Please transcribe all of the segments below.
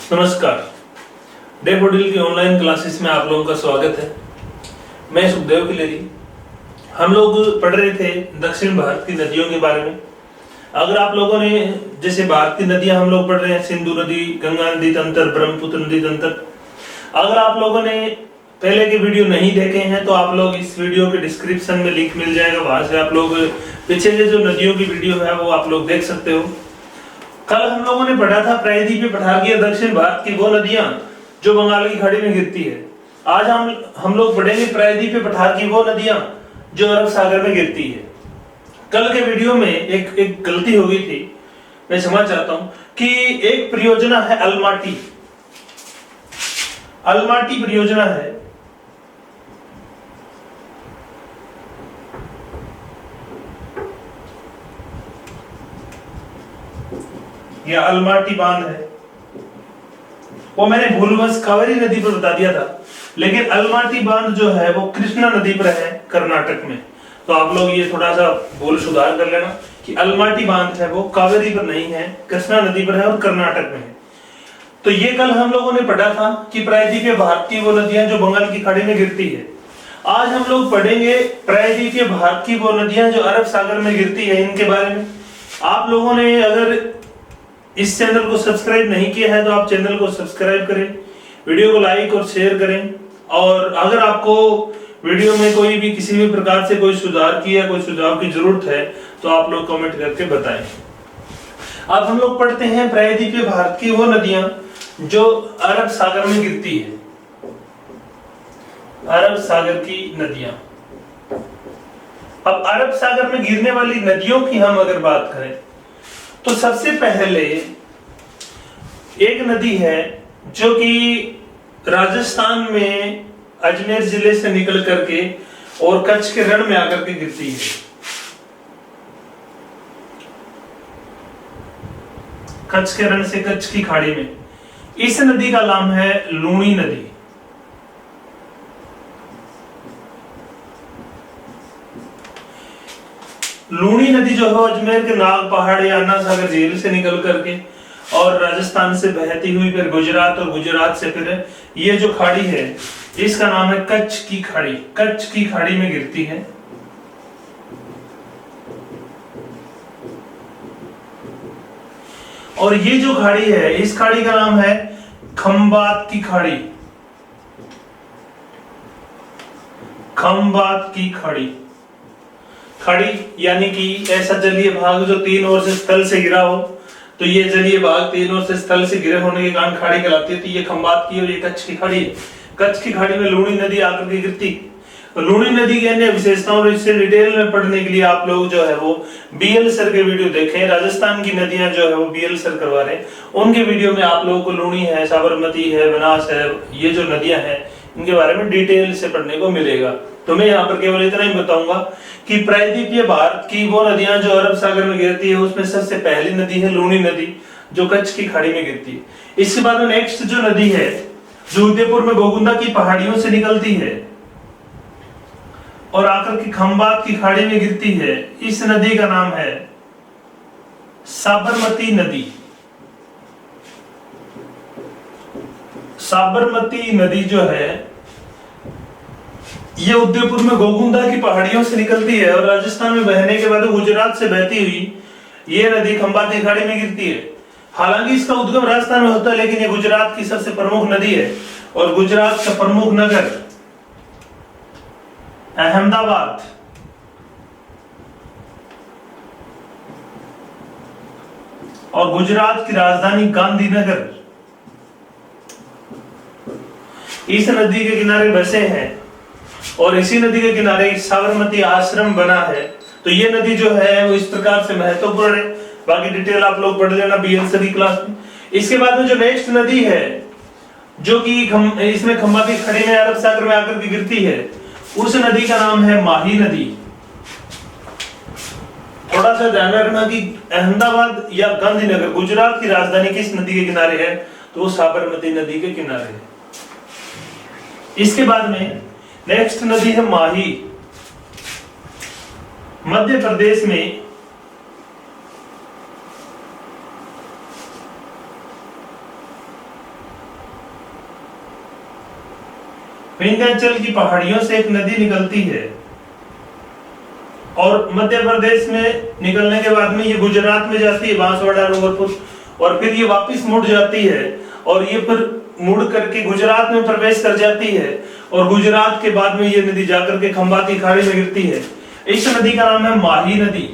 नमस्कार। डैफोडिल की online classes में आप लोगों का स्वागत है। मैं सुखदेव किलेरी। हम लोग पढ़ रहे थे दक्षिण भारत की नदियों के बारे में। अगर आप लोगों ने जैसे भारत की नदियां हम लोग पढ़ रहे हैं, सिंधु नदी, गंगा नदी तंत्र, ब्रह्मपुत्र नदी तंत्र। अगर आप लोगों ने पहले के वीडियो नहीं देखे हैं तो आप लोग इस वीडियो के डिस्क्रिप्शन में लिंक मिल जाएगा, वहां से आप लोग पिछले जो नदियों की वीडियो है वो आप लोग देख सकते हो। कल हम लोगों ने पढ़ा था प्रायद्वीपीय पठार दक्षिण भारत की वो नदियां जो बंगाल की खाड़ी में गिरती है। आज हम लोग पढ़ेंगे प्रायद्वीपीय पठार की वो नदियां जो अरब सागर में गिरती है। कल के वीडियो में एक गलती हो गई थी, मैं क्षमा चाहता हूं कि एक परियोजना है अलमाटी परियोजना है। यह अलमाटी बांध है, वो मैंने भूलवश कावेरी नदी पर बता दिया था, लेकिन अलमाटी बांध जो है वो कृष्णा नदी पर है कर्नाटक में। तो आप लोग ये थोड़ा सा भूल सुधार कर लेना कि अलमाटी बांध है वो कावेरी पर नहीं है, कृष्णा नदी पर है और कर्नाटक में है। तो ये कल हम लोगों ने पढ़ा था कि प्रायद्वीपीय भारत की वो नदियां जो बंगाल की खाड़ी में गिरती है। आज हम लोग पढ़ेंगे प्रायद्वीपीय भारत की वो नदियां जो अरब सागर में गिरती है, इनके बारे में। आप लोगों ने अगर इस चैनल को सब्सक्राइब नहीं किया है तो आप चैनल को सब्सक्राइब करें, वीडियो को लाइक और शेयर करें। और अगर आपको वीडियो में कोई भी किसी भी प्रकार से कोई सुधार की या कोई सुझाव की जरूरत है तो आप लोग कमेंट करके बताएं। अब हम लोग पढ़ते हैं प्रायद्वीपीय भारत की वो नदियां जो अरब सागर में गिरती है। अरब सागर की नदियां। अब अरब सागर में गिरने वाली नदियों की हम अगर बात करें तो सबसे पहले एक नदी है जो कि राजस्थान में अजमेर जिले से निकल करके और कच्छ के रण में आकर के गिरती है। कच्छ के रण से कच्छ की खाड़ी में। इस नदी का नाम है लूणी नदी। लूणी नदी जो है अजमेर के नाग पहाड़ या अन्ना सागर झील से निकल करके और राजस्थान से बहती हुई फिर गुजरात और गुजरात से फिर ये जो खाड़ी है इसका नाम है कच्छ की खाड़ी। कच्छ की खाड़ी में गिरती है। और ये जो खाड़ी है इस खाड़ी का नाम है खंबात की खाड़ी। खंबात की खाड़ी। खाड़ी यानी कि ऐसा जलीय भाग जो तीन ओर से स्थल से घिरा हो, तो ये जलीय भाग तीन ओर से स्थल से घिरे होने के कारण खाड़ी कहलाती है। तो ये खंबात की और ये कच्छ की खाड़ी है। कच्छ की खाड़ी में लूणी नदी आकर के गिरती। लूणी नदी की अन्य विशेषताओं और इससे डिटेल में पढ़ने के लिए आप लोग जो है वो बीएल सर के वीडियो देखें। राजस्थान की नदियां जो है वो बीएल सर करवा रहे हैं, उनके वीडियो में आप लोगों को लूणी है, साबरमती है, बनास है, ये जो नदियां हैं इनके बारे में डिटेल से पढ़ने को मिलेगा। तो मैं यहाँ पर केवल इतना ही बताऊंगा कि प्रायद्वीपीय भारत की वो नदियां जो अरब सागर में गिरती है उसमें सबसे पहली नदी है लूणी नदी जो कच्छ की खाड़ी में गिरती है। इसके बाद में नेक्स्ट जो नदी है जो उदयपुर में गोगुंदा की पहाड़ियों से निकलती है और आकर के खंबात की खाड़ी में गिरती है, इस नदी का नाम है साबरमती नदी। साबरमती नदी जो है ये उदयपुर में गोगुंदा की पहाड़ियों से निकलती है और राजस्थान में बहने के बाद गुजरात से बहती हुई ये नदी खंबात की खाड़ी में गिरती है। हालांकि इसका उद्गम राजस्थान में होता है, लेकिन ये गुजरात की सबसे प्रमुख नदी है और गुजरात का प्रमुख नगर अहमदाबाद और गुजरात की राजधानी गांधीनगर इस नदी के किनारे बसे हैं और इसी नदी के किनारे साबरमती आश्रम बना है। तो ये नदी जो है वो इस प्रकार से महत्वपूर्ण है। बाकी डिटेल आप लोग पढ़ लेना बीएल सर की क्लास में। इसके बाद में जो नेक्स्ट नदी है जो कि इसमें खंबात की खाड़ी में अरब सागर में आकर के गिरती है, उस नदी का नाम है माही नदी। थोड़ा सा ध्यान रखना कि अहमदाबाद या गांधीनगर गुजरात की राजधानी किस नदी के किनारे है, तो वो साबरमती नदी के किनारे है। इसके बाद में नेक्स्ट नदी है माही। मध्य प्रदेश में विंध्याचल की पहाड़ियों से एक नदी निकलती है और मध्य प्रदेश में निकलने के बाद में ये गुजरात में जाती है, बांसवाड़ा डूंगरपुर, और फिर ये वापस मुड़ जाती है और ये फिर मुड़ करके गुजरात में प्रवेश कर जाती है और गुजरात के बाद में ये नदी जाकर के खंबात की खाड़ी में गिरती है। इस नदी का नाम है माही नदी।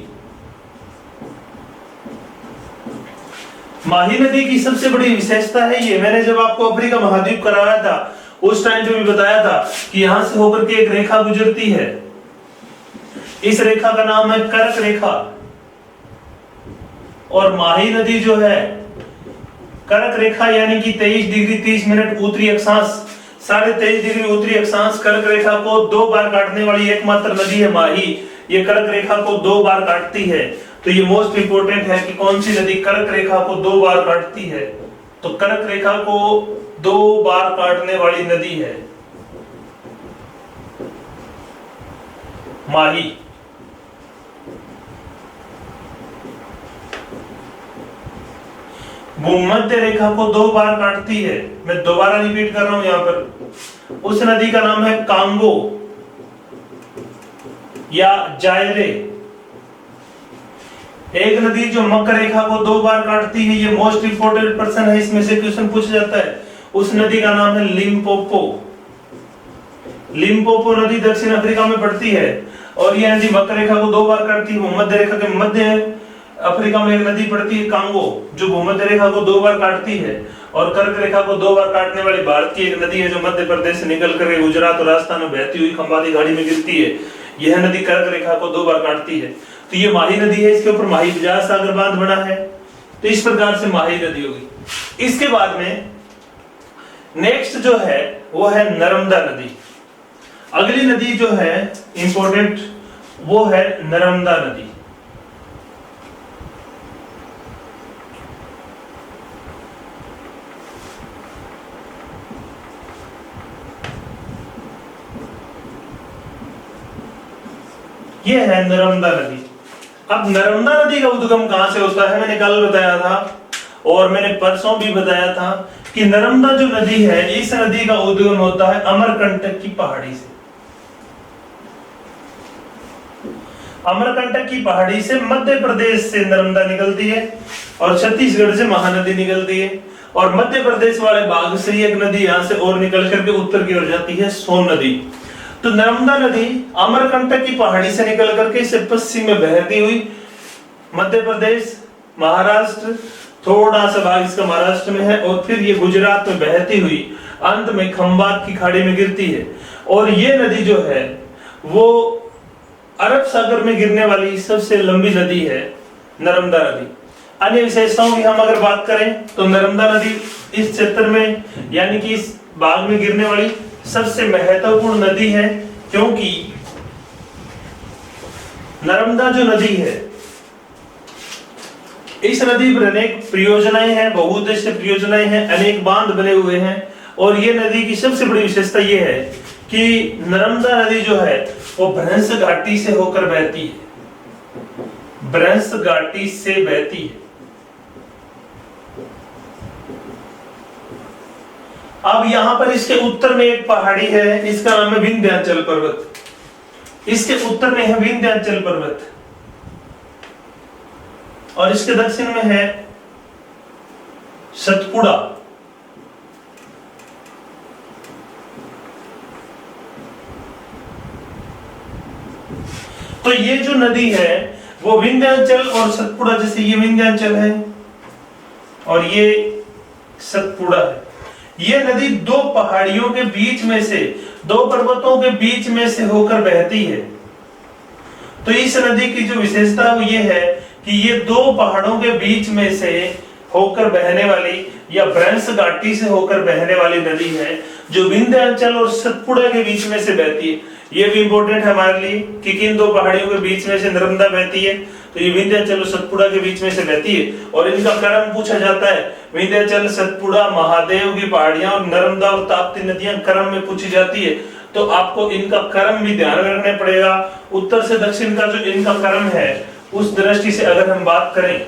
माही नदी की सबसे बड़ी विशेषता है ये, मैंने जब आपको अफ्रीका महाद्वीप कराया था उस टाइम पे भी बताया था कि यहां से होकर के एक रेखा गुजरती है। इस रेखा का नाम है कर्क रेखा। और माही नदी जो है कर्क रेखा यानी कि 23 डिग्री 30 मिनट उत्तरी अक्षांश, 23.5 डिग्री उत्तरी अक्षांश कर्क रेखा को 2 बार काटने वाली एकमात्र नदी है माही। ये कर्क रेखा को 2 बार काटती है। तो ये मोस्ट इंपोर्टेंट है कि कौन सी नदी कर्क रेखा को 2 बार काटती है। तो कर्क रेखा को 2 बार काटने वाली नदी है माही। भूमध्य रेखा को 2 बार काटती है। मैं दोबारा रिपीट कर रहा हूं यहां पर। उस नदी का नाम है कांगो या जायरे। एक नदी जो मकर रेखा को 2 बार काटती है, ये मोस्ट इंपोर्टेंट पर्सन है, इसमें से क्वेश्चन पूछा जाता है। उस नदी का नाम है लिम्पोपो। लिम्पोपो नदी दक्षिण अफ्रीका में पड़ती है और यह नदी मकर रेखा को 2 बार काटती है। भूमध्य रेखा के मध्य अफ्रीका में एक नदी पड़ती है कांगो, जो भूमध्य रेखा को 2 बार काटती है। और कर्क रेखा को 2 बार काटने वाली भारत की एक नदी है जो मध्य प्रदेश से निकल कर गुजरात और राजस्थान में बहती हुई खंबाती खाड़ी में गिरती है। यह नदी कर्क रेखा को 2 बार काटती है। तो ये माही नदी है, इसके ऊपर माही बजाज सागर बांध बना है। तो इस प्रकार से माही नदी होगी। इसके बाद में नेक्स्ट जो है वो है नर्मदा नदी। अगली नदी जो है इंपॉर्टेंट वो है नर्मदा नदी। ये है नर्मदा नदी। अब नर्मदा नदी का उद्गम कहां से होता है, मैंने कल बताया था और मैंने परसों भी बताया था कि नर्मदा जो नदी है, इस नदी का उद्गम होता है अमरकंटक की पहाड़ी से। अमरकंटक की पहाड़ी से मध्य प्रदेश से नर्मदा निकलती है और छत्तीसगढ़ से महानदी निकलती है और मध्य प्रदेश वाले भाग से एक नदी यहां से और निकल करके उत्तर की ओर जाती है, सोन नदी। तो नर्मदा नदी अमरकंटक की पहाड़ी से निकल करके इसे पश्चिम में बहती हुई मध्य प्रदेश, महाराष्ट्र, थोड़ा सा भाग इसका महाराष्ट्र में है और फिर ये गुजरात में बहती हुई अंत में खंबात की खाड़ी में गिरती है। और ये नदी जो है वो अरब सागर में गिरने वाली सबसे लंबी नदी है नर्मदा नदी। अन्य विशेषताओं की हम अगर बात करें तो नर्मदा नदी इस क्षेत्र में यानी कि इस भाग में गिरने वाली सबसे महत्वपूर्ण नदी है, क्योंकि नर्मदा जो नदी है इस नदी पर अनेक परियोजनाएं हैं, बहुउद्देशीय परियोजनाएं हैं, अनेक बांध बने हुए हैं। और ये नदी की सबसे बड़ी विशेषता ये है कि नर्मदा नदी जो है वो भ्रंश घाटी से होकर बहती है, भ्रंश घाटी से बहती है। अब यहां पर इसके उत्तर में एक पहाड़ी है, इसका नाम है विंध्याचल पर्वत। इसके उत्तर में है विंध्याचल पर्वत और इसके दक्षिण में है सतपुड़ा। तो ये जो नदी है वो विंध्याचल और सतपुड़ा, जैसे ये विंध्याचल है और ये सतपुड़ा है। ये नदी 2 पहाड़ियों के बीच में से, 2 पर्वतों के बीच में से होकर बहती है। तो इस नदी की जो विशेषता है वो ये है कि ये 2 पहाड़ों के बीच में से होकर बहने वाली या भ्रंश घाटी से होकर बहने वाली नदी है, जो विंध्याचल और सतपुड़ा के बीच में से बहती है। ये भी इंपॉर्टेंट है हमारे लिए कि किन 2 पहाड़ियों के बीच में से नर्मदा बहती है। तो ये विंध्याचल और सतपुड़ा के बीच में से बहती है और इनका क्रम पूछा जाता है। विंध्याचल, सतपुड़ा, महादेव की पहाड़ियां और नर्मदा और ताप्ती नदियां क्रम में पूछी जाती है। तो आपको इनका क्रम भी ध्यान रखना पड़ेगा। उत्तर से दक्षिण का जो इनका क्रम है उस दृष्टि से अगर हम बात करें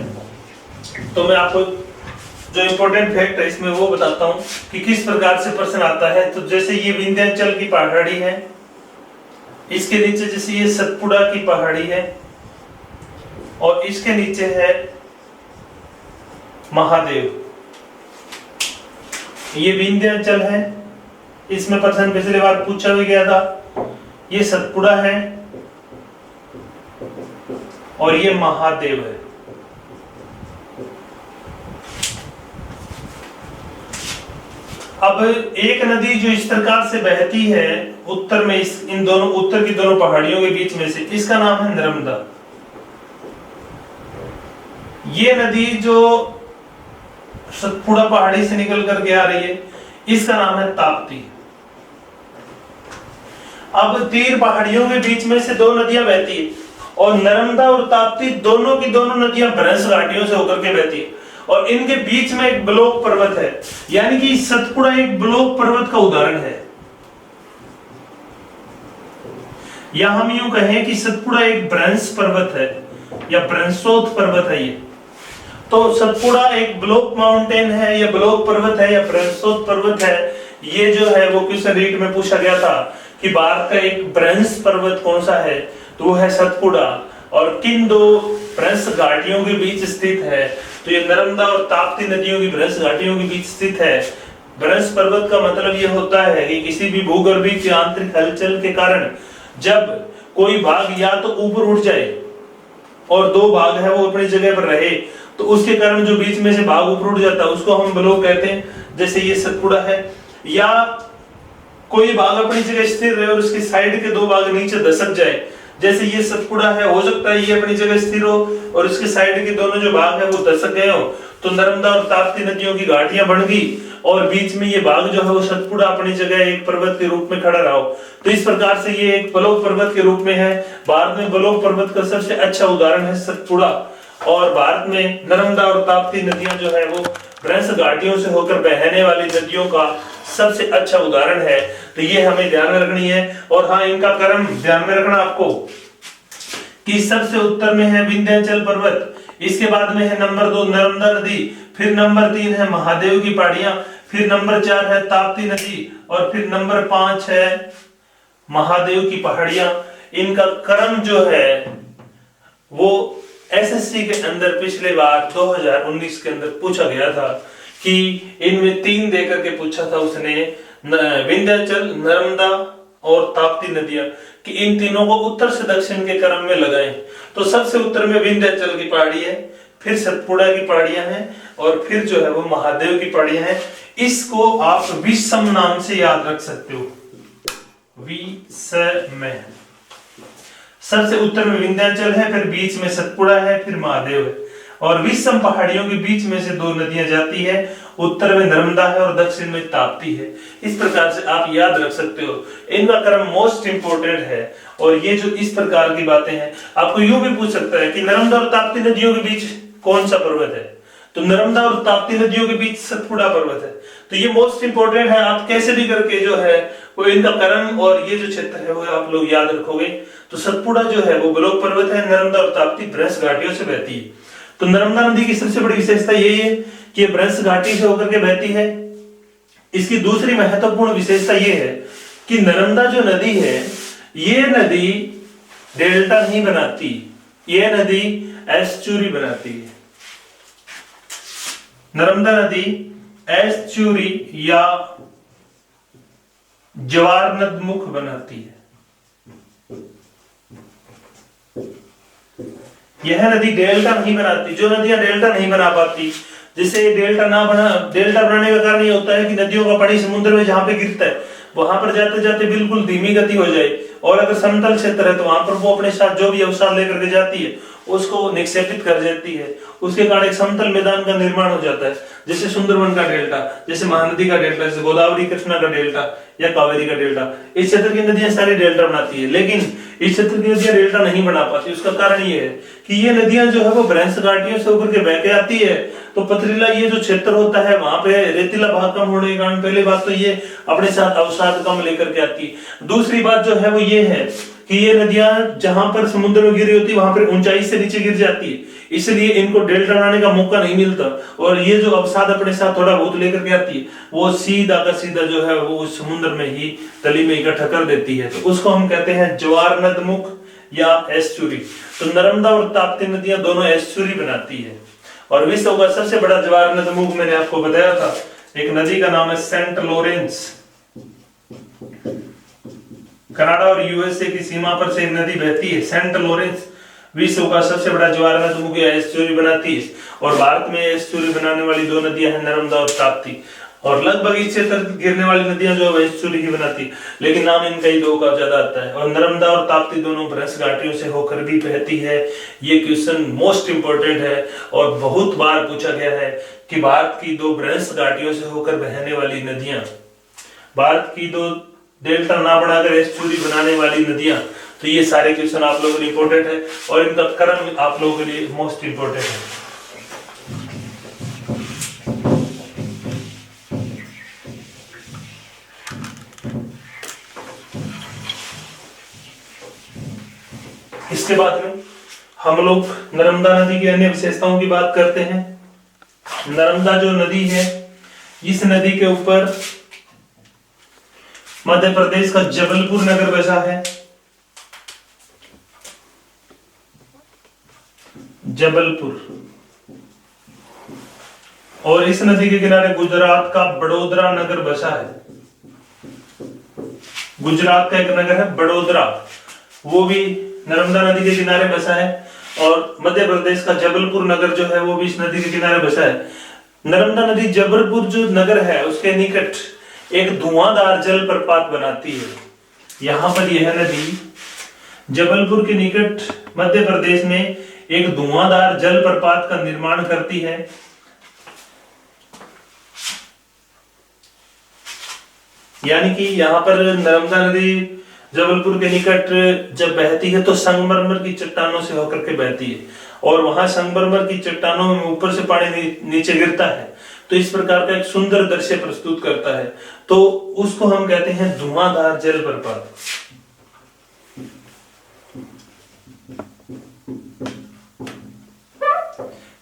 तो मैं आपको जो इम्पोर्टेंट फैक्ट है इसमें वो बताता हूँ कि किस प्रकार से प्रश्न आता है। तो जैसे ये विंध्याचल की पहाड़ी है, इसके नीचे जैसे ये सतपुड़ा की पहाड़ी है, और इसके नीचे है महादेव। ये विंध्याचल है, इसमें प्रश्न पिछली बार पूछा भी गया था। ये सतपुड़ा है और ये महादेव है। अब एक नदी जो इस प्रकार से बहती है उत्तर में, इन दोनों उत्तर की दोनों पहाड़ियों के बीच में से, इसका नाम है नर्मदा। ये नदी जो सतपुड़ा पहाड़ी से निकल करके आ रही है, इसका नाम है ताप्ती। अब तीर पहाड़ियों के बीच में से दो नदियां बहती है, और नर्मदा और ताप्ती दोनों की दोनों नदियां भ्रंश घाटियों से होकर के बहती है, और इनके बीच में एक ब्लॉक पर्वत है। यानी कि सतपुड़ा एक ब्लॉक पर्वत का उदाहरण है, या हम यूं कहें कि सतपुड़ा एक भ्रंश पर्वत है या भ्रंशोत पर्वत है। ये तो सतपुड़ा एक ब्लॉक माउंटेन है या ब्लॉक पर्वत है या भ्रंशोत पर्वत है। ये जो है वो क्वेश्चन रीट में पूछा गया था कि भारत का एक भ्रंश पर्वत कौन सा है, तो वो है सतपुड़ा, और किन दो भ्रंश घाटियों के बीच स्थित है, तो ये नर्मदा और ताप्ती नदियों की भ्रंश घाटियों के बीच स्थित है। भ्रंश पर्वत का मतलब ये होता है कि किसी भी भूगर्भीय आंतरिक हलचल के कारण जब कोई भाग या तो ऊपर उठ जाए और दो भाग है वो अपनी जगह पर रहे, तो उसके कारण जो बीच में से भाग ऊपर उठ जाता है उसको हम ब्लॉक कहते हैं। जैसे ये सतपुड़ा है, या कोई भाग अपनी जगह स्थिर रहे और उसके साइड के दो भाग नीचे धसक जाए, जैसे ये सतपुड़ा है, हो सकता है ये अपनी जगह स्थिर हो और इसके साइड के दोनों जो भाग है वो धसक गए हो, तो नर्मदा और ताप्ती नदियों की घाटियां बन गई और बीच में ये भाग जो है वो सतपुड़ा अपनी जगह एक पर्वत के रूप में खड़ा रहा। तो इस प्रकार से ये एक ब्लॉक पर्वत के रूप में है। भारत में ब्लॉक पर्वत का सबसे अच्छा उदाहरण है सतपुड़ा, और भारत में नर्मदा और ताप्ती नदियां जो है वो भ्रंश घाटियों से होकर बहने वाली नदियों का सबसे अच्छा उदाहरण है। तो ये हमें ध्यान में रखनी है। और हाँ, इनका क्रम ध्यान में रखना आपको कि सबसे उत्तर में है विंध्याचल पर्वत, इसके बाद में है नंबर 2 नर्मदा नदी, फिर नंबर 3 है महादेव की पहाड़ियां, फिर नंबर 4 है ताप्ती नदी, और फिर नंबर 5 है महादेव की पहाड़ियां। इनका क्रम जो है वो एसएससी के अंदर पिछले बार 2019 के अंदर पूछा गया था कि इनमें 3 देकर के पूछा था उसने, विंध्याचल, नर्मदा और ताप्ती नदियां, कि इन तीनों को उत्तर से दक्षिण के क्रम में लगाएं। तो सबसे उत्तर में विंध्याचल की पहाड़ी है, फिर सतपुड़ा की पहाड़ियां हैं, और फिर जो है वो महादेव की पहाड़ियां हैं। इसको आप विषम नाम से याद रख सकते हो, विषम। सबसे उत्तर में विंध्याचल है, फिर बीच में सतपुड़ा है, फिर महादेव है, और विषम पहाड़ियों के बीच में से 2 नदियां जाती है, उत्तर में नर्मदा है और दक्षिण में ताप्ती है। इस प्रकार से आप याद रख सकते हो, इनका क्रम मोस्ट इंपोर्टेंट है। और ये जो इस प्रकार की बातें हैं, आपको यूं भी पूछ सकता है कि नर्मदा और ताप्ती नदियों के बीच कौन सा पर्वत है, तो नर्मदा और ताप्ती नदियों के बीच सतपुड़ा पर्वत है। तो ये मोस्ट इंपोर्टेंट है, आप कैसे भी करके जो है वो इनका क्रम और ये जो क्षेत्र है वो आप लोग याद रखोगे। तो सतपुड़ा जो है वो ब्लॉक पर्वत है, नर्मदा और ताप्ती भ्रंश घाटियों से बहती है। तो नर्मदा नदी की सबसे बड़ी विशेषता यही है कि भ्रंश घाटी से होकर के बहती है। इसकी दूसरी महत्वपूर्ण विशेषता ये है कि नर्मदा जो नदी है, ये नदी डेल्टा नहीं बनाती, ये नदी एस्चुरी बनाती है। नर्मदा नदी एस्चुरी या ज्वार नदमुख बनाती है। यह नदी डेल्टा नहीं बनाती। जो नदियां डेल्टा नहीं बना पाती, जिसे डेल्टा बनाने का कारण ये होता है कि नदियों का पानी समुद्र में जहां पे गिरता है वहां पर जाते जाते बिल्कुल धीमी गति हो जाए, और अगर समतल क्षेत्र है तो वहां पर वो अपने साथ जो भी अवसाद लेकर के जाती है उसको निक्षेपित कर देती है। उसके कारण एक समतल मैदान का निर्माण हो जाता है, जैसे सुंदरवन का डेल्टा, जैसे महानदी का डेल्टा, जैसे गोदावरी कृष्णा का डेल्टा या कावेरी का डेल्टा। इस क्षेत्र की नदियां सारी डेल्टा बनाती है, लेकिन इस क्षेत्र की नदियां डेल्टा नहीं बना पाती। उसका कारण ये है कि ये नदियां जो है वो भ्रंश घाटियों से होकर के बह के आती है, तो पथरीला ये जो क्षेत्र होता है वहां पे रेतीला भाग कम होने के कारण पहली बात तो ये अपने साथ अवसाद कम लेकर के आती है। दूसरी बात जो है वो ये है कि ये नदियां जहां पर समुद्र में गिरी होती है वहां पर ऊंचाई से नीचे गिर जाती है, इसलिए इनको डेल्टा बनाने का मौका नहीं मिलता, और ये जो अवसाद अपने साथ थोड़ा बहुत लेकर के आती है वो सीधा का सीधा जो है वो उस समुद्र में ही तली में इकट्ठा कर देती है। तो उसको हम कहते हैं ज्वार नदमुख या एस्चुरी। तो नर्मदा और ताप्ती नदियां दोनों एस्चुरी बनाती है। और विश्व का सबसे बड़ा ज्वार नदमुख मैंने आपको बताया था, एक नदी का नाम है सेंट लॉरेंस। कनाडा और यूएसए की सीमा पर से एक नदी बहती है सेंट लॉरेंस, विश्व का सबसे बड़ा ज्वार नदमुख एस्चुरी बनाती है। और भारत में एस्चुरी बनाने वाली दो नदियां हैं, नर्मदा और ताप्ती। और लगभग इस क्षेत्र गिरने वाली नदियां जो है एस्चुरी ही बनाती है, लेकिन नाम इनका ही दो का ज्यादा आता है। और नर्मदा और ताप्ती दोनों भ्रंश घाटियों से होकर भी बहती है। ये क्वेश्चन मोस्ट इंपोर्टेंट है और बहुत बार पूछा गया है कि भारत की दो भ्रंश घाटियों से होकर बहने वाली नदियां, भारत की दो डेल्टा ना बनाकर एस्चुरी बनाने वाली नदियां। तो ये सारे क्वेश्चन आप लोगों के लिए इंपॉर्टेंट है और इनका क्रम आप लोगों के लिए मोस्ट इंपॉर्टेंट है। इसके बाद में हम लोग नर्मदा नदी की अन्य विशेषताओं की बात करते हैं। नर्मदा जो नदी है, इस नदी के ऊपर मध्य प्रदेश का जबलपुर नगर बसा है। जबलपुर। और इस नदी के किनारे गुजरात का बड़ोदरा नगर बसा है। गुजरात का एक नगर है बड़ोदरा, वो भी नर्मदा नदी के किनारे बसा है। और मध्य प्रदेश का जबलपुर नगर जो है वो भी इस नदी के किनारे बसा है। नर्मदा नदी जबलपुर जो नगर है उसके निकट एक धुआंधार जल प्रपात बनाती है। यहां पर यह नदी जबलपुर के निकट मध्य प्रदेश में एक धुआंधार जल प्रपात का निर्माण करती है। यानी कि यहाँ पर नर्मदा नदी जबलपुर के निकट जब बहती है तो संगमरमर की चट्टानों से होकर के बहती है, और वहां संगमरमर की चट्टानों में ऊपर से पानी नीचे गिरता है, तो इस प्रकार का एक सुंदर दृश्य प्रस्तुत करता है। तो उसको हम कहते हैं धुआंधार जल प्रपात।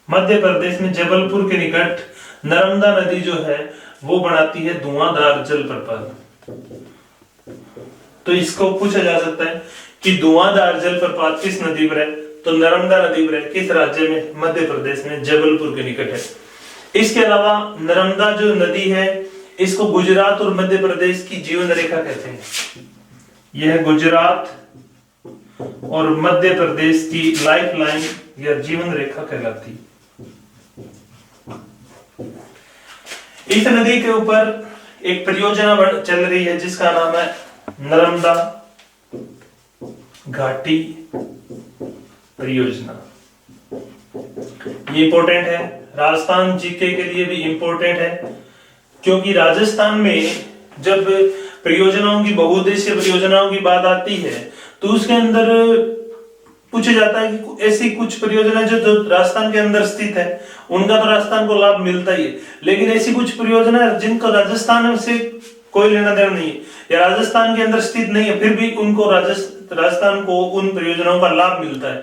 मध्य प्रदेश में जबलपुर के निकट नर्मदा नदी जो है वो बनाती है धुआंधार जल प्रपात। तो इसको पूछा जा सकता है कि धुआंधार जल प्रपात किस नदी पर है, तो नर्मदा नदी पर है। किस राज्य में? मध्य प्रदेश में, जबलपुर के निकट है। इसके अलावा नर्मदा जो नदी है इसको गुजरात और मध्य प्रदेश की जीवन रेखा कहते हैं। यह गुजरात और मध्य प्रदेश की लाइफ लाइन या जीवन रेखा कहलाती है। इस नदी के ऊपर एक परियोजना चल रही है जिसका नाम है नर्मदा घाटी परियोजना। ये इंपॉर्टेंट है, राजस्थान जीके के लिए भी इंपॉर्टेंट है, क्योंकि राजस्थान में जब परियोजनाओं की, बहुउद्देशीय परियोजनाओं की बात आती है तो उसके अंदर पूछा जाता है कि ऐसी कुछ परियोजना जो राजस्थान के अंदर स्थित है उनका तो राजस्थान को लाभ मिलता ही है, लेकिन ऐसी कुछ परियोजना जिनको राजस्थान से कोई लेना देना नहीं है या राजस्थान के अंदर स्थित नहीं है, फिर भी उनको राजस्थान को उन परियोजनाओं का लाभ मिलता है।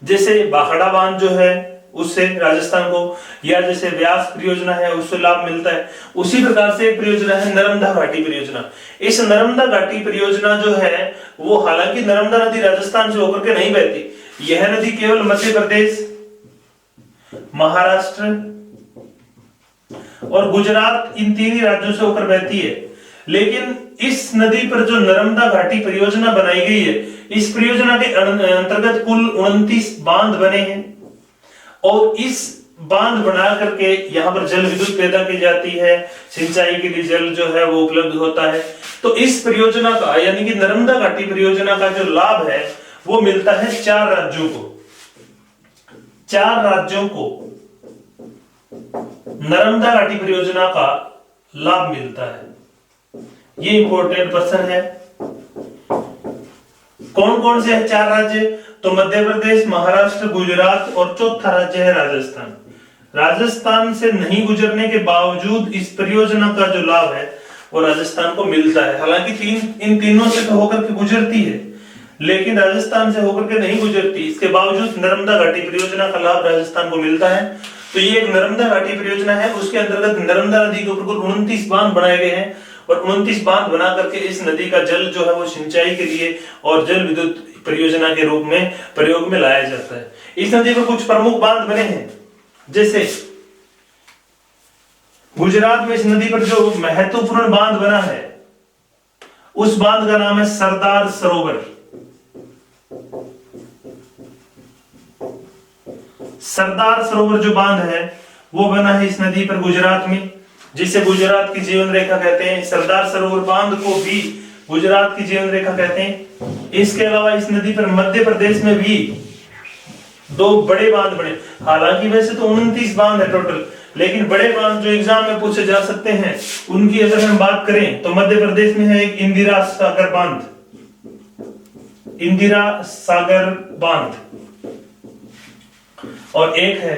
जैसे भाखड़ा बांध जो है उससे राजस्थान को, या जैसे व्यास परियोजना है उससे लाभ मिलता है। उसी प्रकार से एक परियोजना है नर्मदा घाटी परियोजना। इस नर्मदा घाटी परियोजना जो है वो, हालांकि नर्मदा नदी राजस्थान से होकर के नहीं बहती, यह नदी केवल मध्य प्रदेश, महाराष्ट्र और गुजरात, इन तीन ही राज्यों से होकर बहती है। लेकिन इस नदी पर जो नर्मदा घाटी परियोजना बनाई गई है, इस परियोजना के अंतर्गत कुल 29 बांध बने हैं और इस बांध बना करके यहाँ पर जल विद्युत पैदा की जाती है, सिंचाई के लिए जल जो है वो उपलब्ध होता है। तो इस परियोजना का, यानी कि नर्मदा घाटी परियोजना का जो लाभ है वो मिलता है 4 राज्यों को। 4 राज्यों को नर्मदा घाटी परियोजना का लाभ मिलता है। ये इंपॉर्टेंट प्रश्न है। कौन कौन से है 4 राज्य? तो मध्य प्रदेश, महाराष्ट्र, गुजरात और चौथा राज्य है राजस्थान। राजस्थान से नहीं गुजरने के बावजूद इस परियोजना का जो लाभ है वो राजस्थान को मिलता है। हालांकि इन तीनों से तो होकर के गुजरती है, लेकिन राजस्थान से होकर के नहीं गुजरती। इसके बावजूद नर्मदा घाटी परियोजना का लाभ राजस्थान को मिलता है। तो ये एक नर्मदा घाटी परियोजना है, उसके अंतर्गत नर्मदा नदी के ऊपर कुल 29 बांध बनाए गए हैं और 29 बांध बना करके इस नदी का जल जो है वो सिंचाई के लिए और जल विद्युत परियोजना के रूप में प्रयोग में लाया जाता है। इस नदी पर कुछ प्रमुख बांध बने हैं, जैसे गुजरात में इस नदी पर जो महत्वपूर्ण बांध बना है उस बांध का नाम है सरदार सरोवर। सरदार सरोवर जो बांध है वो बना है इस नदी पर गुजरात में, जिसे गुजरात की जीवन रेखा कहते हैं। सरदार सरोवर बांध को भी गुजरात की जीवन रेखा कहते हैं। इसके अलावा इस नदी पर मध्य प्रदेश में भी 2 बड़े बांध बने। हालांकि वैसे तो 29 बांध है टोटल, लेकिन बड़े बांध जो एग्जाम में पूछे जा सकते हैं उनकी अगर हम बात करें तो मध्य प्रदेश में है एक इंदिरा सागर बांध, इंदिरा सागर बांध, और एक है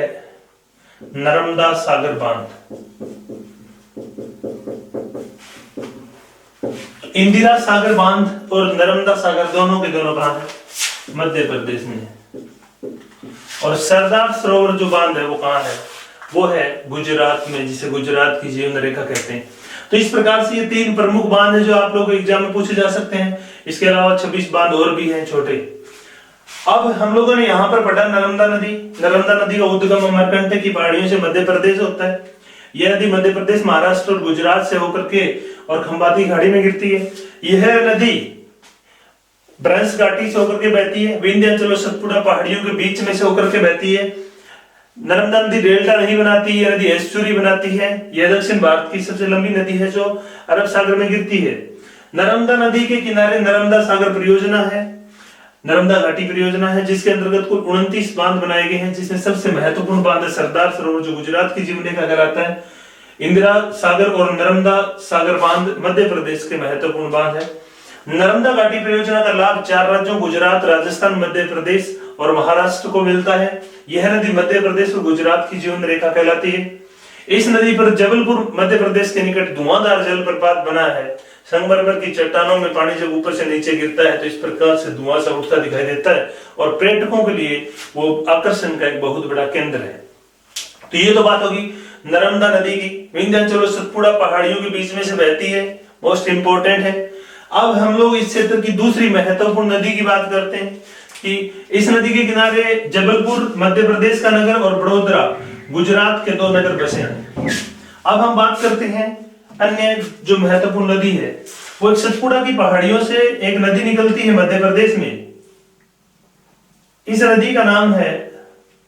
नर्मदा सागर बांध। इंदिरा सागर बांध और नर्मदा सागर दोनों के दोनों कहां है? मध्य प्रदेश में है। और सरदार सरोवर जो बांध है वो कहां है? वो है गुजरात में, जिसे गुजरात की जीवन रेखा कहते हैं। तो इस प्रकार से ये 3 प्रमुख बांध है जो आप लोगों को एग्जाम में पूछे जा सकते हैं। इसके अलावा 26 बांध और भी हैं छोटे। अब हम लोगों ने यहाँ पर पढ़ा नर्मदा नदी। नर्मदा नदी का उद्गम अमरकंटक की पहाड़ियों से मध्य प्रदेश होता है। यह नदी मध्य प्रदेश, महाराष्ट्र और गुजरात से होकर के और खंबाती खाड़ी में गिरती है। यह नदी ब्रह्मस घाटी से होकर के बहती है, विंध्याचल और सतपुड़ा पहाड़ियों के बीच में से होकर के बहती है। नर्मदा नदी डेल्टा नहीं बनाती, यह नदी एस्चुरी बनाती है। यह दक्षिण भारत की सबसे लंबी नदी है जो अरब सागर में गिरती है। नर्मदा नदी के किनारे नर्मदा सागर परियोजना है, नर्मदा घाटी परियोजना है, जिसके अंतर्गत कुल 29 बांध बनाए गए हैं, जिसमें सबसे महत्वपूर्ण बांध है सरदार सरोवर जो गुजरात की जीवन रेखा कहलाता है। इंदिरा सागर और नर्मदा सागर बांध मध्य प्रदेश के महत्वपूर्ण बांध है। नर्मदा घाटी परियोजना का लाभ 4 राज्यों गुजरात, राजस्थान, मध्य प्रदेश और महाराष्ट्र को मिलता है। यह नदी मध्य प्रदेश और गुजरात की जीवन रेखा कहलाती है। इस नदी पर जबलपुर मध्य प्रदेश के निकट धुआंधार जलप्रपात बना है। संगमरमर की चट्टानों में पानी जब ऊपर से नीचे गिरता है तो इस प्रकार से धुआं सा उठता दिखाई देता है और पर्यटकों के लिए वो आकर्षण का एक बहुत बड़ा केंद्र है। तो ये तो बात होगी नर्मदा नदी की। विंध्याचल और सतपुड़ा पहाड़ियों के बीच में से बहती है, मोस्ट इंपोर्टेंट है। अब हम लोग इस क्षेत्र की दूसरी महत्वपूर्ण नदी की बात करते हैं कि इस नदी के किनारे जबलपुर मध्य प्रदेश का नगर और बड़ोदरा गुजरात के 2 नगर बसे हैं। अब हम बात करते हैं अन्य जो महत्वपूर्ण नदी है, वो एक सतपुड़ा की पहाड़ियों से एक नदी निकलती है मध्य प्रदेश में। इस नदी का नाम है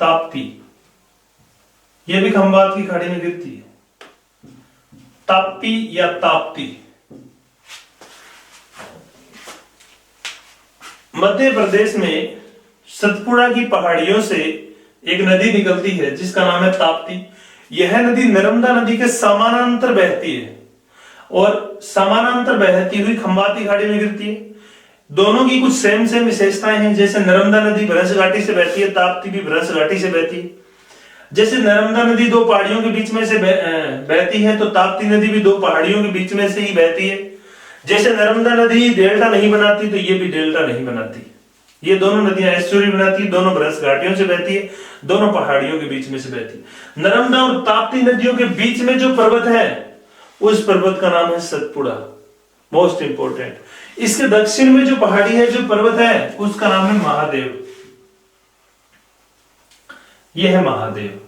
ताप्ती। यह भी खंबात की खाड़ी में गिरती है। ताप्ती या ताप्ती मध्य प्रदेश में सतपुड़ा की पहाड़ियों से एक नदी निकलती है जिसका नाम है ताप्ती। यह नदी नर्मदा नदी के समानांतर बहती है और समानांतर बहती हुई खंबाती खाड़ी में गिरती है। दोनों की कुछ सेम विशेषताएं हैं। जैसे नर्मदा नदी ब्रह्मस घाटी से बहती है, ताप्ती भी ब्रह्मस घाटी से बहती है। जैसे नर्मदा नदी 2 पहाड़ियों के बीच में से बहती है तो ताप्ती नदी भी 2 पहाड़ियों के बीच में से ही बहती है। जैसे नर्मदा नदी डेल्टा नहीं बनाती तो ये भी डेल्टा नहीं बनाती। ये दोनों नदियां एस्चुरी बनाती है, दोनों ब्रह्मस घाटियों से बहती है, दोनों पहाड़ियों के बीच में से बहती है। नर्मदा और ताप्ती नदियों के बीच में जो पर्वत है उस पर्वत का नाम है सतपुड़ा, मोस्ट इंपोर्टेंट। इसके दक्षिण में जो पहाड़ी है, जो पर्वत है, उसका नाम है महादेव। यह है महादेव।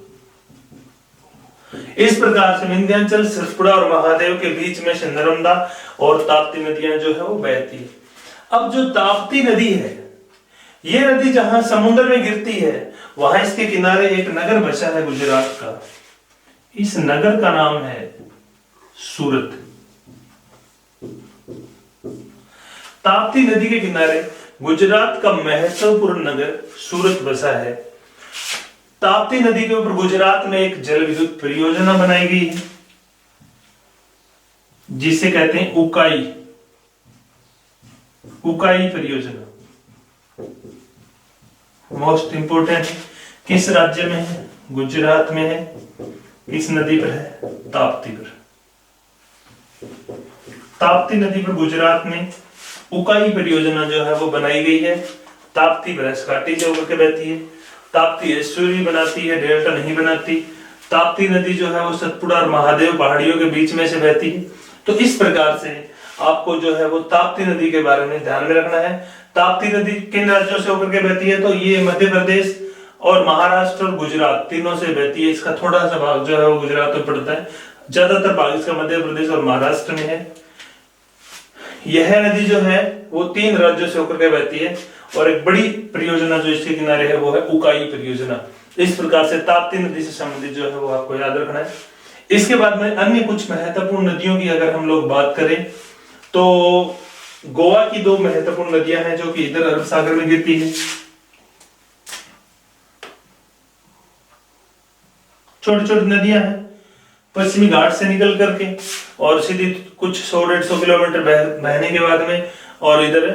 इस प्रकार से विंध्याचल, सतपुड़ा और महादेव के बीच में से नर्मदा और ताप्ती नदियां जो है वो बहती है। अब जो ताप्ती नदी है, ये नदी जहां समुद्र में गिरती है वहां इसके किनारे एक नगर बसा है गुजरात का। इस नगर का नाम है सूरत। ताप्ती नदी के किनारे गुजरात का महत्वपूर्ण नगर सूरत बसा है। ताप्ती नदी के ऊपर गुजरात में एक जल विद्युत परियोजना बनाई गई है जिसे कहते हैं उकाई, उकाई परियोजना। मोस्ट इंपोर्टेंट है। किस राज्य में है? गुजरात में है। किस नदी पर है? ताप्ती पर। ताप्ती नदी पर गुजरात में उकाई परियोजना जो है वो बनाई गई है। ताप्ती भ्रंश घाटी से होकर के बहती है। ताप्ती एस्टुअरी बनाती है, डेल्टा नहीं बनाती। ताप्ती नदी जो है वो सतपुड़ा और महादेव पहाड़ियों के बीच में से बहती है। तो इस प्रकार से आपको जो है वो ताप्ती नदी के बारे में ध्यान में रखना है। ताप्ती नदी किन राज्यों से होकर के बहती है? तो ये मध्य प्रदेश और महाराष्ट्र और गुजरात तीनों से बहती है। इसका थोड़ा सा भाग जो है वो गुजरात में पड़ता है, ज्यादातर भाग इसका मध्य प्रदेश और महाराष्ट्र में है। यह नदी जो है वो 3 राज्यों से होकर के बहती है और एक बड़ी परियोजना जो इसके किनारे है वो है उकाई परियोजना। इस प्रकार से ताप्ती नदी से संबंधित जो है वो आपको याद रखना है। इसके बाद में अन्य कुछ महत्वपूर्ण नदियों की अगर हम लोग बात करें तो गोवा की 2 महत्वपूर्ण नदियां हैं जो कि इधर अरब सागर में गिरती है। छोटी छोटी नदियां हैं, पश्चिमी घाट से निकल करके और सीधी कुछ 100-150 किलोमीटर बहने के बाद में और इधर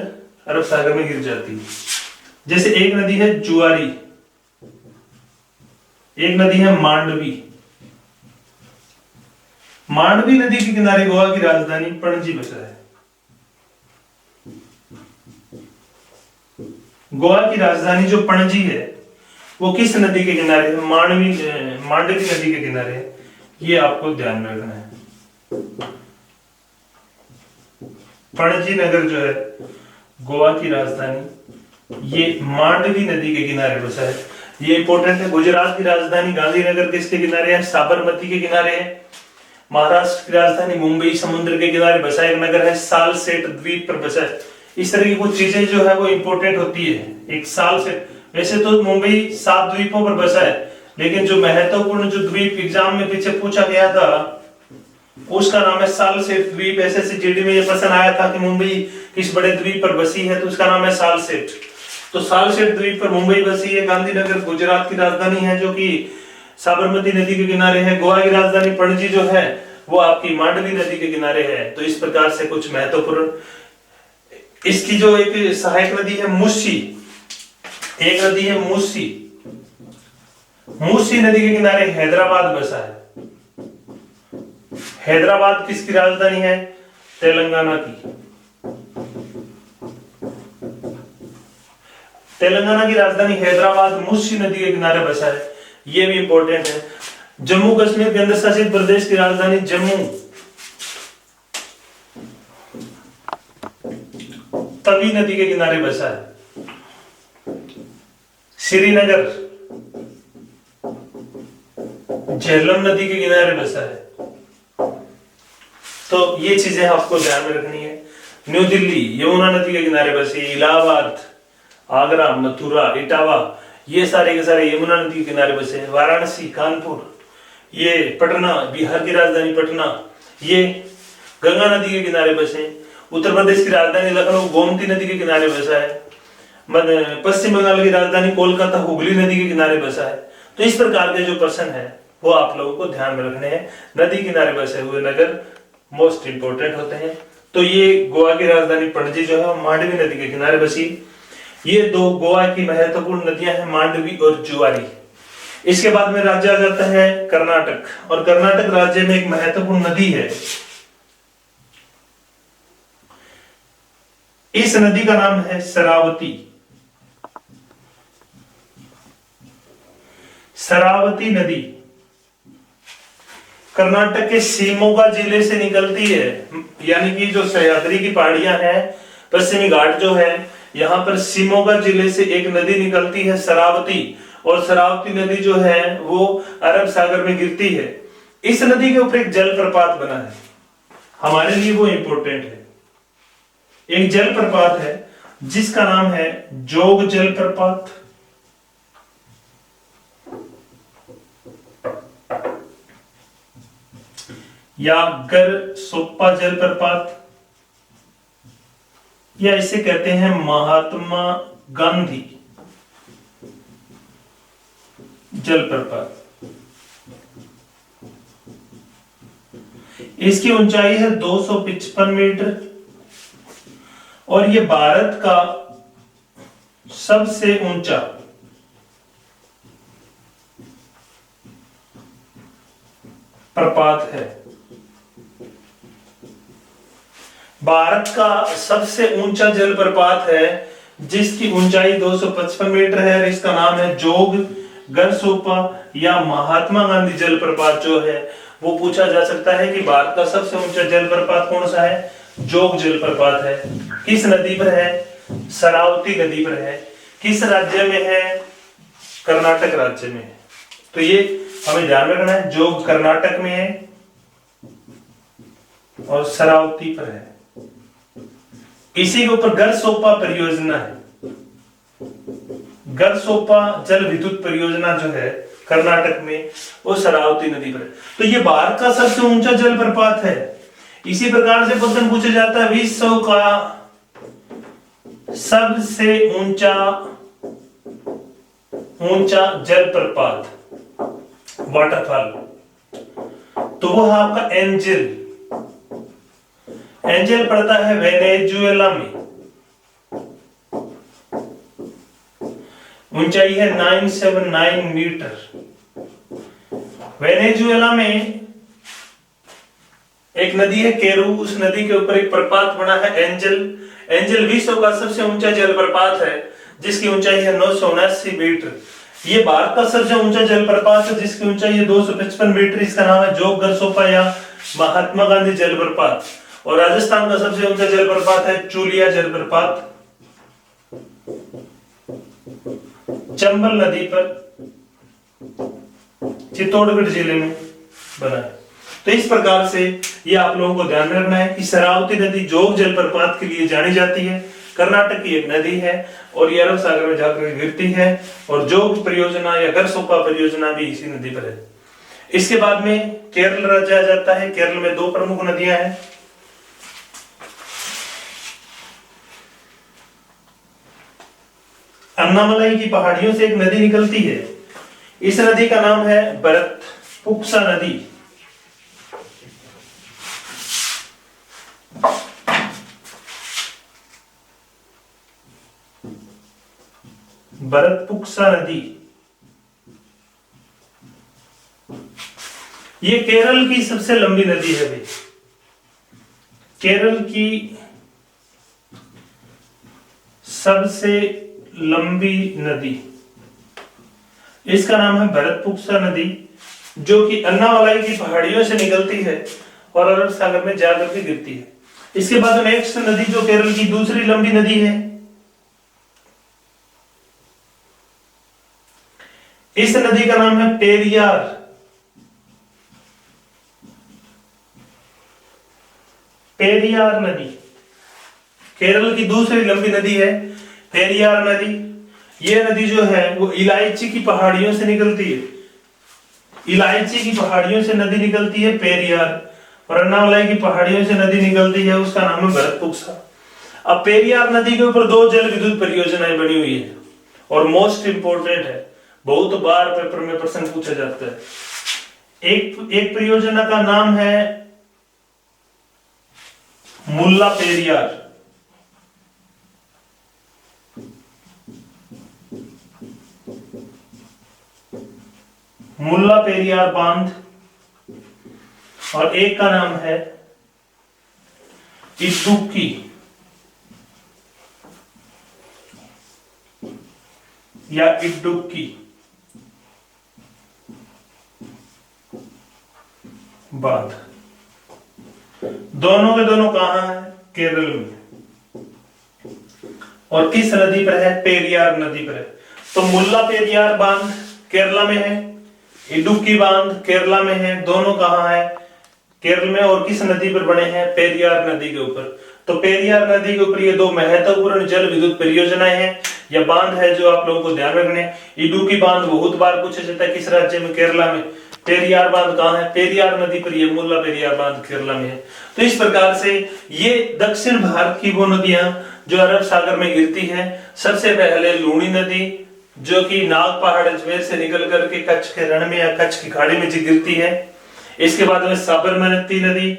अरब सागर में गिर जाती है। जैसे एक नदी है जुआरी, एक नदी है मांडवी। मांडवी नदी के किनारे गोवा की राजधानी पणजी बसा है। गोवा की राजधानी जो पणजी है वो किस नदी के किनारे है? मांडवी नदी के किनारे है। ये आपको ध्यान में रखना है। पणजी नगर जो है गोवा की राजधानी, ये मांडवी नदी के किनारे बसा है। ये इंपॉर्टेंट है। गुजरात की राजधानी गांधीनगर किसके किनारे है? साबरमती के किनारे है। महाराष्ट्र की राजधानी मुंबई समुद्र के किनारे बसा एक नगर है, सालसेट द्वीप पर बसा है। इस तरह की कुछ चीजें जो है वो इंपॉर्टेंट होती है। एक सालसेट, वैसे तो मुंबई 7 द्वीपों पर बसा है, लेकिन जो महत्वपूर्ण जो द्वीप एग्जाम में पीछे पूछा गया था उसका नाम है सालसेट द्वीप। एसएससी में ये प्रश्न आया था कि मुंबई किस बड़े द्वीप पर बसी है, तो उसका नाम है सालसेट। तो सालसेट द्वीप पर मुंबई बसी है। गांधीनगर गुजरात की राजधानी है जो कि साबरमती नदी के किनारे है। गोवा की राजधानी पणजी जो है वो आपकी मांडवी नदी के किनारे है। तो इस प्रकार से कुछ महत्वपूर्ण, इसकी जो एक सहायक नदी है मूसी, एक नदी है मूसी। मूसी नदी के किनारे हैदराबाद बसा है। हैदराबाद किसकी राजधानी है? तेलंगाना की। तेलंगाना की राजधानी हैदराबाद मूसी नदी के किनारे बसा है। यह भी इंपॉर्टेंट है। जम्मू कश्मीर केंद्र शासित प्रदेश की राजधानी जम्मू तवी नदी के किनारे बसा है। श्रीनगर झेलम नदी के किनारे बसा है। तो ये चीजें आपको ध्यान में रखनी है। न्यू दिल्ली यमुना नदी के किनारे बसी। इलाहाबाद, आगरा, मथुरा, इटावा ये सारे के सारे यमुना नदी के किनारे बसे हैं। वाराणसी, कानपुर, ये पटना, बिहार की राजधानी पटना, ये गंगा नदी के किनारे बसे। उत्तर प्रदेश की राजधानी लखनऊ गोमती नदी के किनारे बसा है। पश्चिम बंगाल की राजधानी कोलकाता हुगली नदी के किनारे बसा है। तो इस प्रकार के जो प्रश्न है वो आप लोगों को ध्यान में रखने हैं। नदी किनारे बसे हुए नगर मोस्ट इंपोर्टेंट होते हैं। तो ये गोवा की राजधानी पणजी जो है मांडवी नदी के किनारे बसी। ये 2 गोवा की महत्वपूर्ण नदियां हैं, मांडवी और जुआरी। इसके बाद में राज्य आ जाता है कर्नाटक, और कर्नाटक राज्य में एक महत्वपूर्ण नदी है। इस नदी का नाम है शरावती। शरावती नदी कर्नाटक के शिवमोगा जिले से निकलती है। यानी कि जो सह्याद्री की पहाड़ियां हैं, पश्चिमी घाट जो है, यहां पर शिवमोगा जिले से एक नदी निकलती है शरावती, और शरावती नदी जो है वो अरब सागर में गिरती है। इस नदी के ऊपर एक जलप्रपात बना है, हमारे लिए वो इंपॉर्टेंट है। एक जलप्रपात है जिसका नाम है जोग जलप्रपात, या गर सोप्पा जलप्रपात, या इसे कहते हैं महात्मा गांधी जलप्रपात। इसकी ऊंचाई है 255 मीटर और ये भारत का सबसे ऊंचा प्रपात है। भारत का सबसे ऊंचा जलप्रपात है जिसकी ऊंचाई 255 मीटर है और इसका नाम है जोग गरसोपा या महात्मा गांधी जलप्रपात जो है वो पूछा जा सकता है कि भारत का सबसे ऊंचा जलप्रपात कौन सा है। जोग जलप्रपात है। किस नदी पर है? शरावती नदी पर है। किस राज्य में है? कर्नाटक राज्य में है। तो ये हमें ध्यान रखना है, जोग कर्नाटक में है और शरावती पर है। इसी के ऊपर गरसोपा परियोजना है। गरसोपा जल विद्युत परियोजना जो है कर्नाटक में वो शरावती नदी पर है। तो ये भारत का सबसे ऊंचा जलप्रपात है। इसी प्रकार से क्वेश्चन पूछा जाता है विश्व का सबसे ऊंचा जलप्रपात वाटरफॉल, तो वो है आपका एंजल। एंजल पड़ता है वेनेजुएला में, ऊंचाई है 979 मीटर। वेनेजुएला में एक नदी है केरू, उस नदी के ऊपर एक प्रपात बना है एंजल। एंजल विश्व का सबसे ऊंचा जलप्रपात है जिसकी ऊंचाई है 979 मीटर। ये भारत का सबसे ऊंचा जलप्रपात है जिसकी ऊंचाई है 255 मीटर। इसका नाम है जोग गरसोपा या महात्मा गांधी जलप्रपात। और राजस्थान का सबसे ऊंचा जलप्रपात है चूलिया जलप्रपात, चंबल नदी पर चित्तौड़गढ़ जिले में बना है। तो इस प्रकार से ये आप लोगों को ध्यान रखना है कि शरावती नदी जोग जलप्रपात के लिए जानी जाती है। कर्नाटक की एक नदी है और ये अरब सागर में जाकर गिरती है। और जोग परियोजना या गरसोपा परियोजना भी इसी नदी पर है। इसके बाद में केरल राज्य आ जाता है। केरल में दो प्रमुख नदियां हैं। अन्नामलाई की पहाड़ियों से एक नदी निकलती है। इस नदी का नाम है भरतपुक्सा नदी। भरतपुक्सा नदी ये केरल की सबसे लंबी नदी है भाई। केरल की सबसे लंबी नदी, इसका नाम है भरतपुक्सा नदी, जो कि अन्नामलाई की पहाड़ियों से निकलती है और अरब सागर में जाकर के गिरती है। इसके बाद नेक्स्ट नदी जो केरल की दूसरी लंबी नदी है, इस नदी का नाम है पेरियार। पेरियार नदी केरल की दूसरी लंबी नदी है पेरियार नदी। ये नदी जो है वो इलायची की पहाड़ियों से निकलती है। इलायची की पहाड़ियों से नदी निकलती है पेरियार, और अन्नामलाई की पहाड़ियों से नदी निकलती है, उसका नाम है भरतपुक्सा। अब पेरियार नदी के ऊपर दो जल विद्युत परियोजनाएं बनी हुई है और मोस्ट इंपोर्टेंट है, बहुत बार पेपर में प्रश्न पूछा जाता है। एक परियोजना का नाम है मुल्ला पेरियार। मुल्ला पेरियार बांध, और एक का नाम है इडुक्की या इडुक्की बांध। दोनों के दोनों कहां है? केरल में। और किस नदी पर है? पेरियार नदी पर है। तो मुल्ला पेरियार बांध केरला में है, इडुक्की बांध केरला में है। दोनों कहां है? केरल में। और किस नदी पर बने हैं? पेरियार नदी के ऊपर। तो पेरियार नदी के ऊपर ये दो महत्वपूर्ण जल विद्युत परियोजनाएं हैं या बांध है जो आप लोगों को ध्यान रखने। इडुक्की बांध बहुत बार पूछा जाता है, किस राज्य में? केरला में। पेरियार बांध कहां है? पेरियार नदी पर। ये मुल्ला पेरियार बांध केरला में है। तो इस प्रकार से ये दक्षिण भारत की वो नदियां जो अरब सागर में गिरती है। सबसे पहले लूणी नदी जो कि नाग पहाड़ अजमेर से निकल करके कच्छ के रण में या कच्छ की खाड़ी में गिरती है। इसके बाद में साबरमती नदी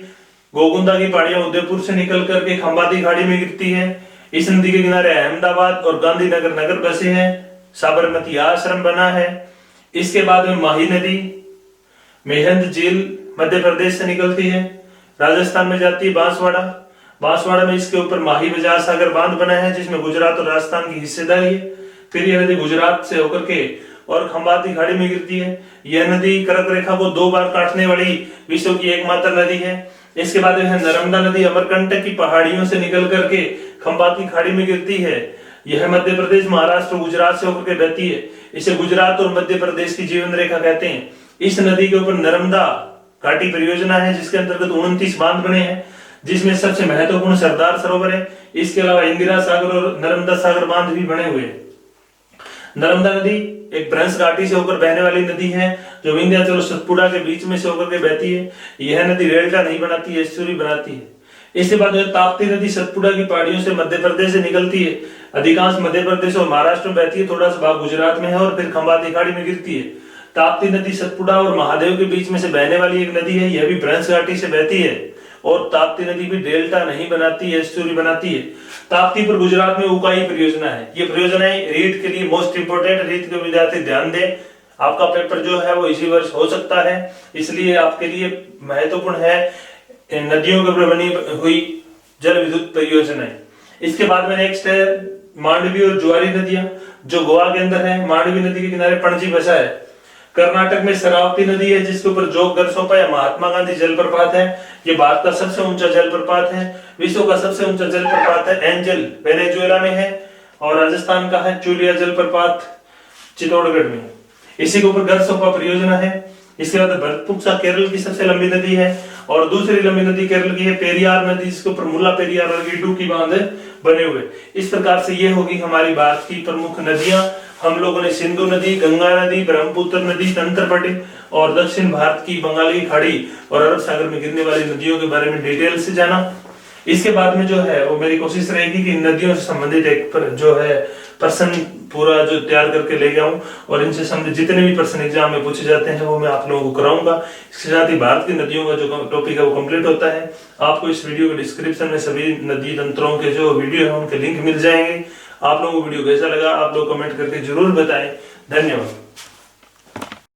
गोगुंदा की पहाड़ियां उदयपुर से निकल करके खंबाती खाड़ी में गिरती है। इस नदी के किनारे अहमदाबाद और गांधीनगर नगर बसे हैं। साबरमती आश्रम बना है। इसके बाद में माही नदी मेहंद झील मध्य प्रदेश से निकलती है, राजस्थान में जाती है बांसवाड़ा। बांसवाड़ा में इसके ऊपर माही बजार सागर बांध बना है जिसमें गुजरात और राजस्थान की हिस्सेदारी है। फिर यह नदी गुजरात से होकर के और खंबाती खाड़ी में गिरती है। यह नदी कर्क रेखा को 2 बार काटने वाली विश्व की एकमात्र नदी है। इसके बाद यह नर्मदा नदी अमरकंटक की पहाड़ियों से निकल करके खंबाती खाड़ी में गिरती है। यह मध्य प्रदेश, महाराष्ट्र, गुजरात से होकर के बहती है। इसे गुजरात और मध्य प्रदेश की जीवन रेखा कहते हैं। इस नदी के ऊपर नर्मदा घाटी परियोजना है जिसके अंतर्गत 29 बांध बने हैं, जिसमें सबसे महत्वपूर्ण सरदार सरोवर है। इसके अलावा इंदिरा सागर और नर्मदा सागर बांध भी बने हुए हैं। नर्मदा नदी एक भ्रंश घाटी से होकर बहने वाली नदी है जो विंध्याचल और सतपुड़ा के बीच में से होकर के बहती है। यह नदी डेल्टा नहीं बनाती है, एस्चुरी बनाती है। इसके बाद ताप्ती नदी सतपुड़ा की पहाड़ियों से मध्य प्रदेश से निकलती है। अधिकांश मध्य प्रदेश और महाराष्ट्र में बहती है, थोड़ा सा भाग गुजरात में है और फिर खंबाती खाड़ी में गिरती है। ताप्ती नदी सतपुड़ा और महादेव के बीच में से बहने वाली एक नदी है। यह भी भ्रंश घाटी से बहती है और ताप्ती नदी भी डेल्टा नहीं बनाती है, एस्चुरी बनाती है। ताप्ती पर गुजरात में उकाई परियोजना है। ये परियोजनाएं रीट के लिए मोस्ट इंपोर्टेंट, रीट के विद्यार्थी ध्यान दें। आपका पेपर जो है वो इसी वर्ष हो सकता है, इसलिए आपके लिए महत्वपूर्ण है नदियों के ऊपर बनी हुई जल विद्युत परियोजनाएं। इसके बाद में नेक्स्ट है मांडवी और जुआरी नदियां जो गोवा के अंदर है। मांडवी नदी के किनारे पणजी बसा है। कर्नाटक में शरावती नदी है जिसके ऊपर जोग गरसोपा या महात्मा गांधी जलप्रपात है। ये भारत का सबसे ऊंचा जलप्रपात है। विश्व का सबसे ऊंचा जलप्रपात है एंजल, वेनेजुएला में है। और राजस्थान का है चूलिया जलप्रपात, चित्तौड़गढ़ में। इसी के ऊपर गरसोपा परियोजना है। इसके बाद भरतपुक्सा केरल की सबसे लंबी नदी है और दूसरी लंबी नदी केरल की है पेरियार नदी, जिसके ऊपर मुल्ला पेरियार और इडुक्की बांध बने हुए। इस प्रकार से ये होगी हमारी भारत की प्रमुख नदियां। हम लोगों ने सिंधु नदी, गंगा नदी, ब्रह्मपुत्र नदी, तंत्रपटी और दक्षिण भारत की बंगाली खाड़ी और अरब सागर में गिरने वाली नदियों के बारे में डिटेल से जाना। इसके बाद में जो है वो मेरी कोशिश रहेगी कि नदियों से संबंधित एक जो है प्रश्न पूरा जो तैयार करके ले जाऊं और इनसे संबंधित जितने भी प्रश्न एग्जाम में पूछे जाते हैं वो मैं आप लोगों को कराऊंगा। इसके साथ ही भारत की नदियों का जो टॉपिक है वो कंप्लीट होता है। आपको इस वीडियो के डिस्क्रिप्शन में सभी नदी तंत्रों के जो वीडियो है उनके लिंक मिल जाएंगे। आप लोगों को वीडियो कैसा लगा आप लोग कमेंट करके जरूर बताएं। धन्यवाद।